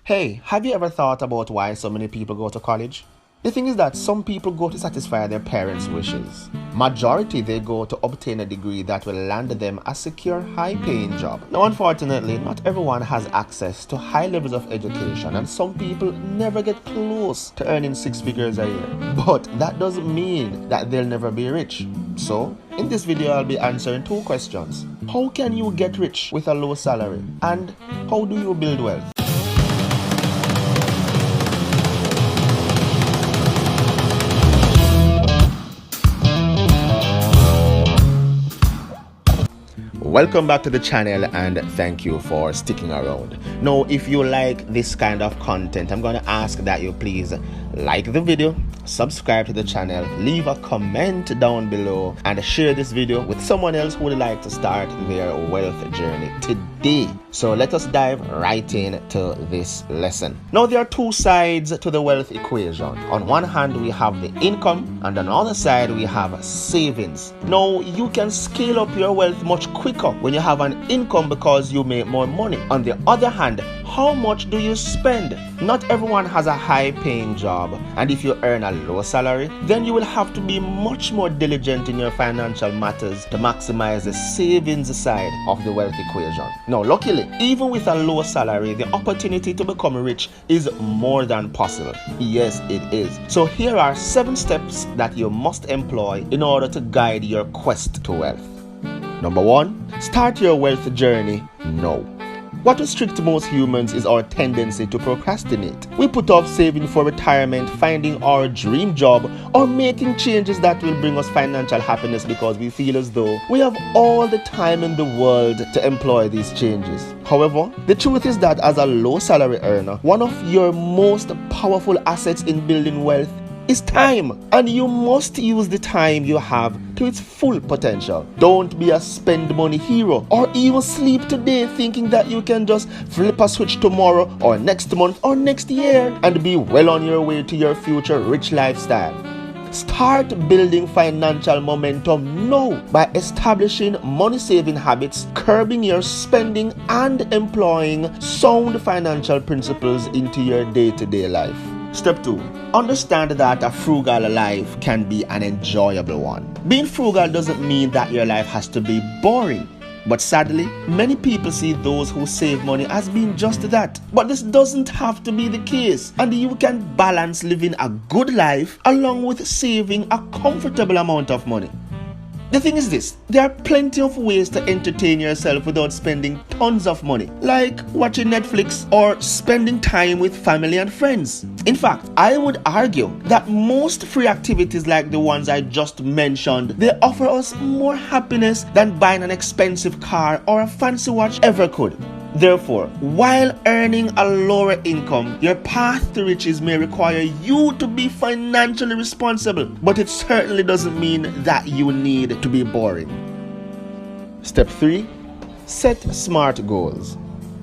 Hey, have you ever thought about why so many people go to college? The thing is that some people go to satisfy their parents' wishes. Majority they go to obtain a degree that will land them a secure, high-paying job. Now, unfortunately, not everyone has access to high levels of education, and some people never get close to earning six figures a year. But that doesn't mean that they'll never be rich. So, in this video, I'll be answering two questions. How can you get rich with a low salary? And how do you build wealth? Welcome back to the channel and thank you for sticking around. Now, if you like this kind of content, I'm going to ask that you please like the video, subscribe to the channel, leave a comment down below, and share this video with someone else who would like to start their wealth journey today. So let us dive right into this lesson. Now, there are two sides to the wealth equation. On one hand, we have the income, and on the other side, we have savings. Now, you can scale up your wealth much quicker when you have an income because you make more money. On the other hand, how much do you spend? Not everyone has a high-paying job, and if you earn a low salary, then you will have to be much more diligent in your financial matters to maximize the savings side of the wealth equation. Now, luckily, even with a low salary, the opportunity to become rich is more than possible. Yes, it is. So here are 7 steps that you must employ in order to guide your quest to wealth. Number 1, start your wealth journey now. What restricts most humans is our tendency to procrastinate. We put off saving for retirement, finding our dream job, or making changes that will bring us financial happiness because we feel as though we have all the time in the world to employ these changes. However, the truth is that as a low salary earner, one of your most powerful assets in building wealth is time, and you must use the time you have to its full potential. Don't be a spend money hero or even sleep today thinking that you can just flip a switch tomorrow or next month or next year and be well on your way to your future rich lifestyle. Start building financial momentum now by establishing money saving habits, curbing your spending, and employing sound financial principles into your day-to-day life. Step 2. Understand that a frugal life can be an enjoyable one. Being frugal doesn't mean that your life has to be boring. But sadly, many people see those who save money as being just that. But this doesn't have to be the case. And you can balance living a good life along with saving a comfortable amount of money. The thing is this, there are plenty of ways to entertain yourself without spending tons of money, like watching Netflix or spending time with family and friends. In fact, I would argue that most free activities like the ones I just mentioned, they offer us more happiness than buying an expensive car or a fancy watch ever could. Therefore, while earning a lower income, your path to riches may require you to be financially responsible, but it certainly doesn't mean that you need to be boring. Step 3. Set smart goals.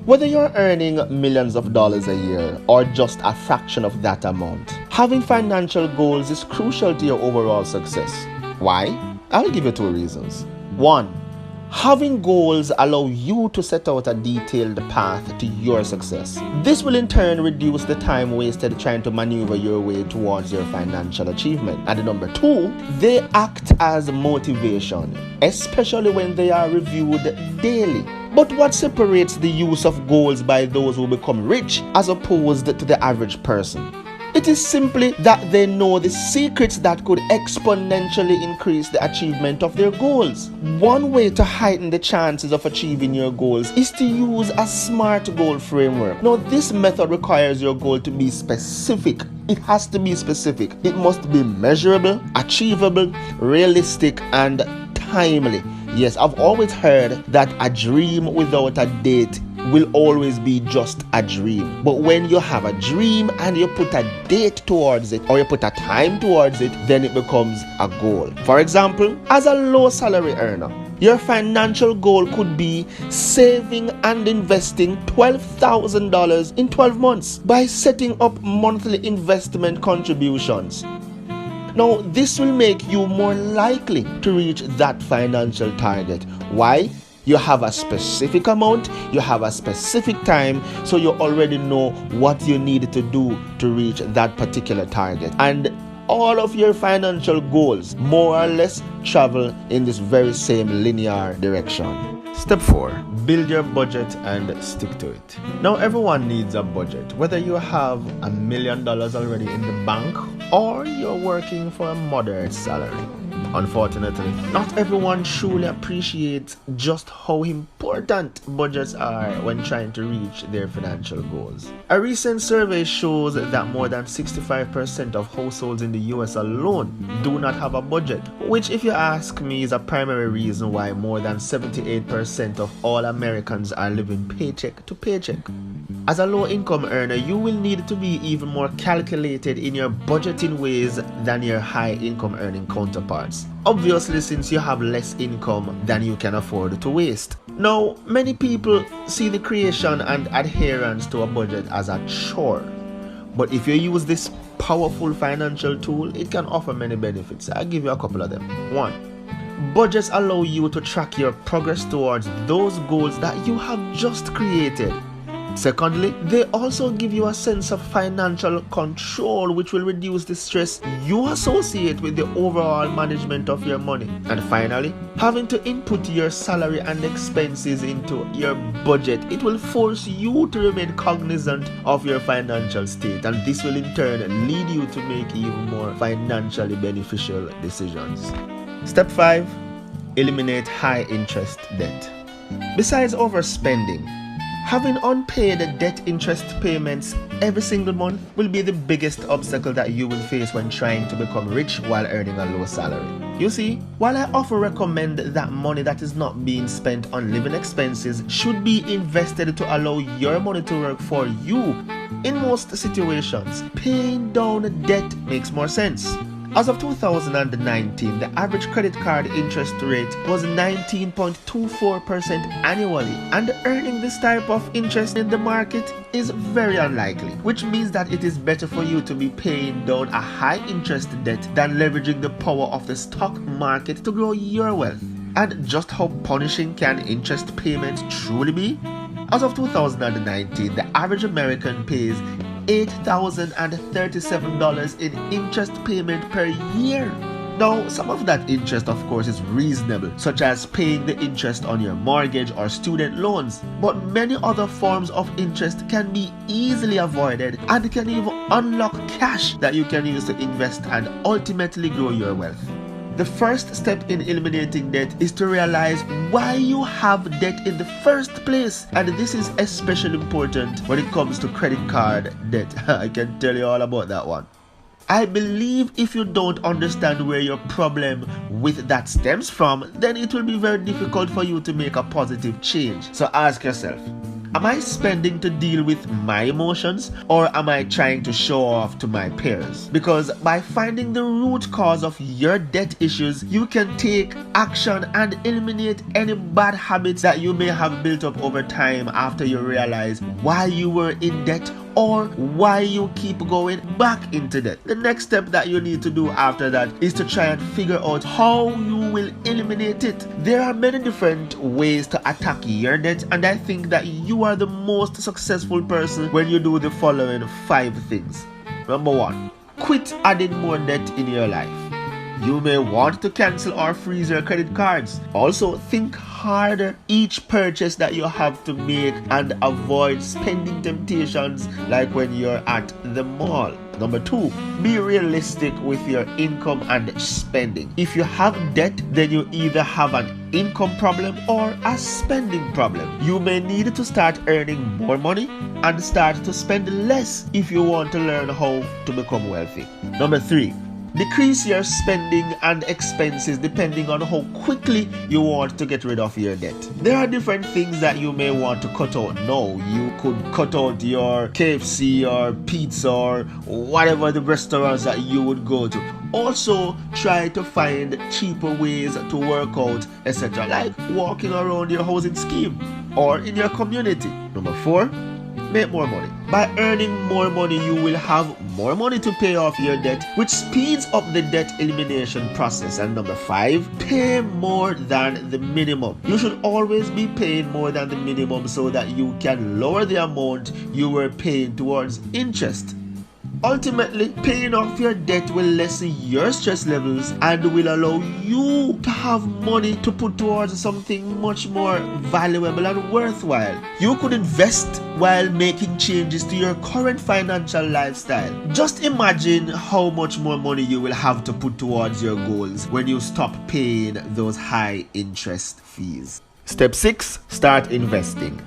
Whether you're earning millions of dollars a year or just a fraction of that amount, having financial goals is crucial to your overall success. Why? I'll give you 2 reasons. 1. Having goals allow you to set out a detailed path to your success. This will in turn reduce the time wasted trying to maneuver your way towards your financial achievement. And number 2, they act as motivation, especially when they are reviewed daily. But what separates the use of goals by those who become rich as opposed to the average person? It is simply that they know the secrets that could exponentially increase the achievement of their goals. One way to heighten the chances of achieving your goals is to use a SMART goal framework. Now, this method requires your goal to be specific. It has to be specific. It must be measurable, achievable, realistic, and timely. Yes, I've always heard that a dream without a date will always be just a dream. But when you have a dream and you put a date towards it or you put a time towards it, then it becomes a goal. For example, as a low salary earner, your financial goal could be saving and investing $12,000 in 12 months by setting up monthly investment contributions. Now, this will make you more likely to reach that financial target. Why? You have a specific amount, you have a specific time, so you already know what you need to do to reach that particular target. And all of your financial goals more or less travel in this very same linear direction. Step 4. Build your budget and stick to it. Now everyone needs a budget, whether you have $1 million already in the bank or you're working for a moderate salary. Unfortunately, not everyone truly appreciates just how important budgets are when trying to reach their financial goals. A recent survey shows that more than 65% of households in the US alone do not have a budget, which, if you ask me, is a primary reason why more than 78% of all Americans are living paycheck to paycheck. As a low-income earner, you will need to be even more calculated in your budgeting ways than your high-income earning counterparts. Obviously, since you have less income than you can afford to waste. Now, many people see the creation and adherence to a budget as a chore. But if you use this powerful financial tool, it can offer many benefits. I'll give you a couple of them. 1. Budgets allow you to track your progress towards those goals that you have just created. Secondly, they also give you a sense of financial control, which will reduce the stress you associate with the overall management of your money. And finally, having to input your salary and expenses into your budget, it will force you to remain cognizant of your financial state, and this will in turn lead you to make even more financially beneficial decisions. Step 5. Eliminate high interest debt. Besides overspending, having unpaid debt interest payments every single month will be the biggest obstacle that you will face when trying to become rich while earning a low salary. You see, while I often recommend that money that is not being spent on living expenses should be invested to allow your money to work for you, in most situations, paying down debt makes more sense. As of 2019, the average credit card interest rate was 19.24% annually, and earning this type of interest in the market is very unlikely, which means that it is better for you to be paying down a high interest debt than leveraging the power of the stock market to grow your wealth. And just how punishing can interest payments truly be? As of 2019, the average American pays $8,037 in interest payment per year. Now, some of that interest, of course, is reasonable, such as paying the interest on your mortgage or student loans. But many other forms of interest can be easily avoided and can even unlock cash that you can use to invest and ultimately grow your wealth. The first step in eliminating debt is to realize why you have debt in the first place, and this is especially important when it comes to credit card debt. I can tell you all about that one. I believe if you don't understand where your problem with that stems from, then it will be very difficult for you to make a positive change. So ask yourself, am I spending to deal with my emotions, or am I trying to show off to my peers? Because by finding the root cause of your debt issues, you can take action and eliminate any bad habits that you may have built up over time after you realize why you were in debt or why you keep going back into debt. The next step that you need to do after that is to try and figure out how you will eliminate it. There are many different ways to attack your debt, and I think that you are the most successful person when you do the following 5 things. Number 1, quit adding more debt in your life. You may want to cancel or freeze your credit cards. Also, think harder each purchase that you have to make and avoid spending temptations like when you're at the mall. Number 2, be realistic with your income and spending. If you have debt, then you either have an income problem or a spending problem. You may need to start earning more money and start to spend less if you want to learn how to become wealthy. Number 3, decrease your spending and expenses depending on how quickly you want to get rid of your debt. There are different things that you may want to cut out now. You could cut out your KFC or pizza or whatever the restaurants that you would go to. Also, try to find cheaper ways to work out, etc., like walking around your housing scheme or in your community. Number 4, make more money. By earning more money, you will have more money to pay off your debt, which speeds up the debt elimination process. And number 5, pay more than the minimum. You should always be paying more than the minimum so that you can lower the amount you were paying towards interest. Ultimately, paying off your debt will lessen your stress levels and will allow you to have money to put towards something much more valuable and worthwhile. You could invest while making changes to your current financial lifestyle. Just imagine how much more money you will have to put towards your goals when you stop paying those high interest fees. Step 6, start investing.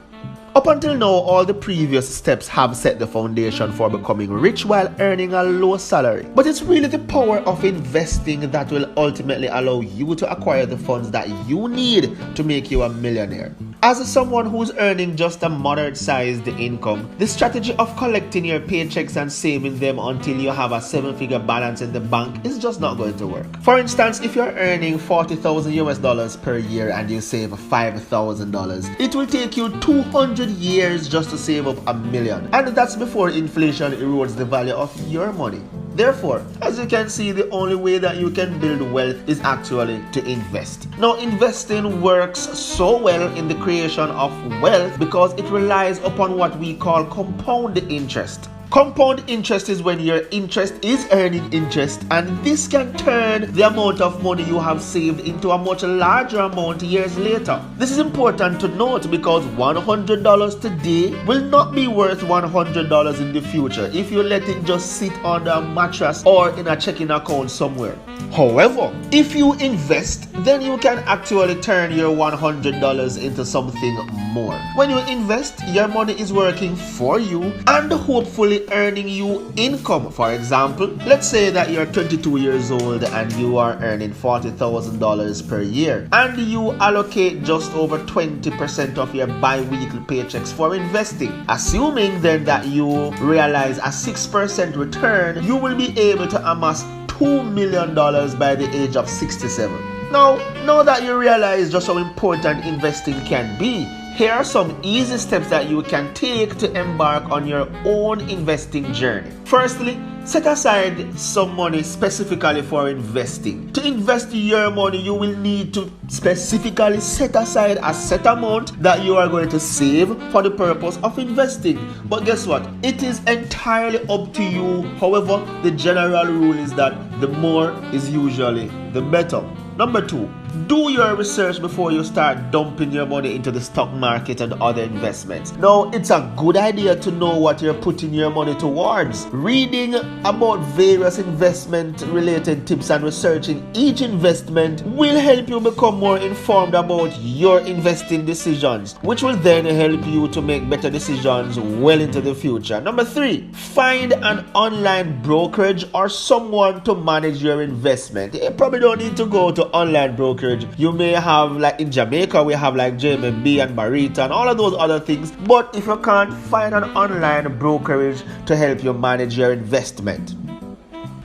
Up until now, all the previous steps have set the foundation for becoming rich while earning a low salary. But it's really the power of investing that will ultimately allow you to acquire the funds that you need to make you a millionaire. As someone who's earning just a moderate-sized income, the strategy of collecting your paychecks and saving them until you have a 7-figure balance in the bank is just not going to work. For instance, if you're earning $40,000 per year and you save $5,000, it will take you 200 years just to save up $1 million, and that's before inflation erodes the value of your money. Therefore, as you can see, the only way that you can build wealth is actually to invest. Now, investing works so well in the creation of wealth because it relies upon what we call compound interest. Compound interest is when your interest is earning interest, and this can turn the amount of money you have saved into a much larger amount years later. This is important to note because $100 today will not be worth $100 in the future if you let it just sit on a mattress or in a checking account somewhere. However, if you invest, then you can actually turn your $100 into something more. When you invest, your money is working for you and hopefully earning you income. For example, let's say that you're 22 years old and you are earning $40,000 per year, and you allocate just over 20% of your bi-weekly paychecks for investing. Assuming then that you realize a 6% return, you will be able to amass $2 million by the age of 67. Now that you realize just how important investing can be, here are some easy steps that you can take to embark on your own investing journey. Firstly, set aside some money specifically for investing. To invest your money, you will need to specifically set aside a set amount that you are going to save for the purpose of investing. But guess what? It is entirely up to you. However, the general rule is that the more is usually the better. Number 2, do your research before you start dumping your money into the stock market and other investments. Now, it's a good idea to know what you're putting your money towards. Reading about various investment-related tips and researching each investment will help you become more informed about your investing decisions, which will then help you to make better decisions well into the future. Number 3, find an online brokerage or someone to manage your investment. You probably don't need to go to online brokerage. You may have, like in Jamaica, we have like JMB and Barita and all of those other things. But if you can't find an online brokerage to help you manage your investment.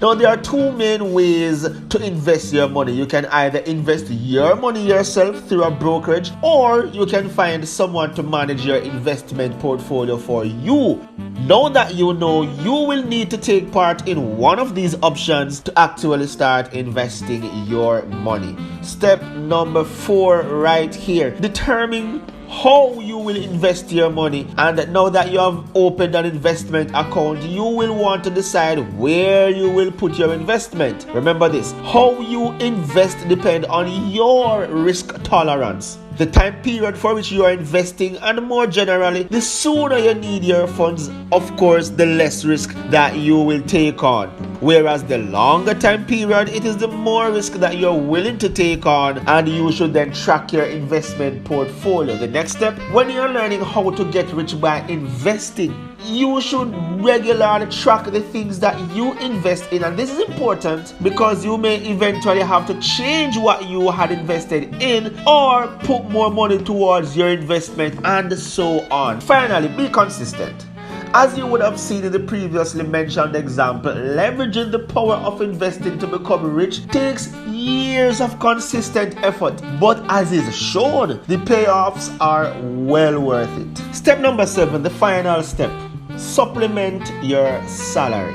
Now, there are 2 main ways to invest your money. You can either invest your money yourself through a brokerage, or you can find someone to manage your investment portfolio for you. Now that you know, you will need to take part in one of these options to actually start investing your money. Step number 4 right here. Determine how you will invest your money. And now that you have opened an investment account, you will want to decide where you will put your investment. Remember this, how you invest depends on your risk tolerance, the time period for which you are investing, and more generally, the sooner you need your funds, of course, the less risk that you will take on. Whereas the longer time period, it is the more risk that you're willing to take on, and you should then track your investment portfolio. The next step, when you're learning how to get rich by investing, you should regularly track the things that you invest in. And this is important because you may eventually have to change what you had invested in or put more money towards your investment and so on. Finally, be consistent. As you would have seen in the previously mentioned example, leveraging the power of investing to become rich takes years of consistent effort, but as is shown, the payoffs are well worth it. Step number 7, the final step: supplement your salary.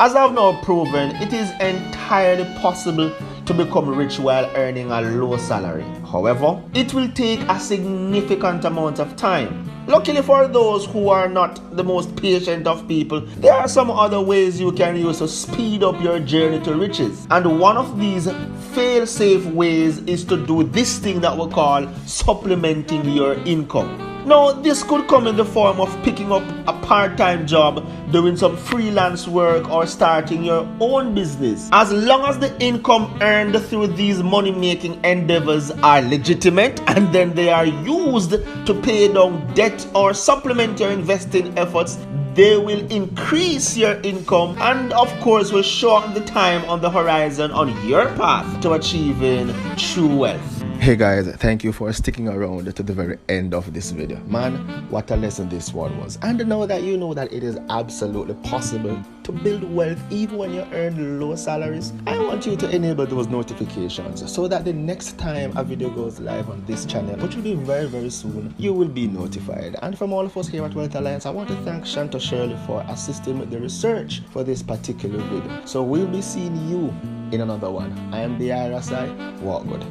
As I've now proven, it is entirely possible to become rich while earning a low salary. However, it will take a significant amount of time. Luckily for those who are not the most patient of people, there are some other ways you can use to speed up your journey to riches. And one of these fail-safe ways is to do this thing that we call supplementing your income. Now, this could come in the form of picking up a part-time job, doing some freelance work, or starting your own business. As long as the income earned through these money-making endeavors are legitimate and then they are used to pay down debt or supplement your investing efforts, they will increase your income and of course will shorten the time on the horizon on your path to achieving true wealth. Hey guys, thank you for sticking around to the very end of this video. Man, what a lesson this one was. And now that you know that it is absolutely possible to build wealth even when you earn low salaries, I want you to enable those notifications so that the next time a video goes live on this channel, which will be very, very soon, you will be notified. And from all of us here at Wealth Alliance, I want to thank Shanta Shirley for assisting with the research for this particular video. So we'll be seeing you in another one. I am Dei-Rasi. Walk good.